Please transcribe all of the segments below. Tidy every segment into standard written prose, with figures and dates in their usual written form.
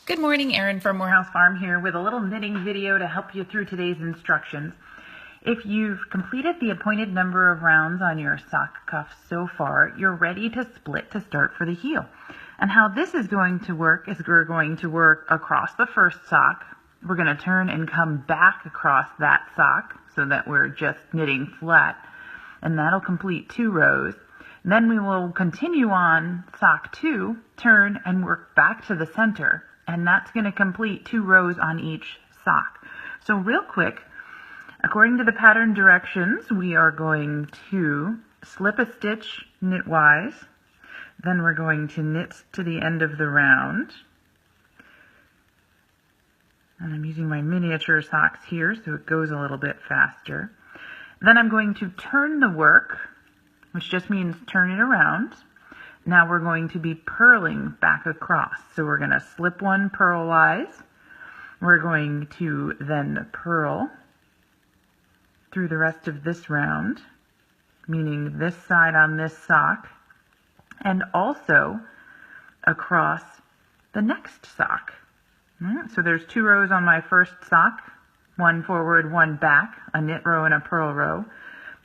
Good morning, Erin from Morehouse Farm here with a little knitting video to help you through today's instructions. If you've completed the appointed number of rounds on your sock cuff so far, you're ready to split to start for the heel. And how this is going to work is we're going to work across the first sock. We're going to turn and come back across that sock so that we're just knitting flat, and that'll complete 2 rows. Then we will continue on sock 2, turn and work back to the center. And that's going to complete 2 rows on each sock. So real quick, according to the pattern directions, we are going to slip a stitch knitwise. Then we're going to knit to the end of the round. And I'm using my miniature socks here so it goes a little bit faster. Then I'm going to turn the work, which just means turn it around. Now we're going to be purling back across. So we're going to slip one purlwise. We're going to then purl through the rest of this round, meaning this side on this sock, and also across the next sock. So there's 2 rows on my first sock, 1 forward, 1 back, a knit row and a purl row.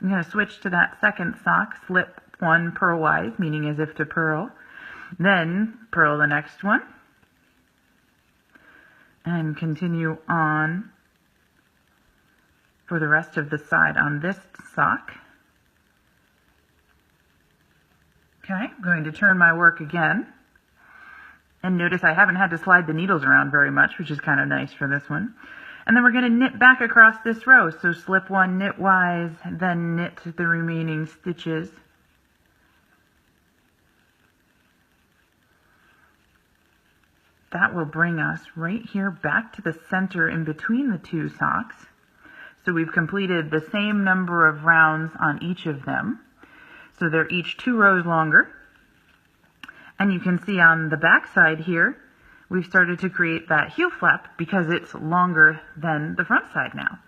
I'm going to switch to that second sock, slip 1 purlwise, meaning as if to purl, then purl the next one, and continue on for the rest of the side on this sock. Okay, I'm going to turn my work again, and notice I haven't had to slide the needles around very much, which is kind of nice for this one. And then we're going to knit back across this row, so slip 1 knitwise, then knit the remaining stitches. That will bring us right here back to the center in between the 2 socks. So we've completed the same number of rounds on each of them. So they're each 2 rows longer. And you can see on the back side here, we've started to create that heel flap because it's longer than the front side now.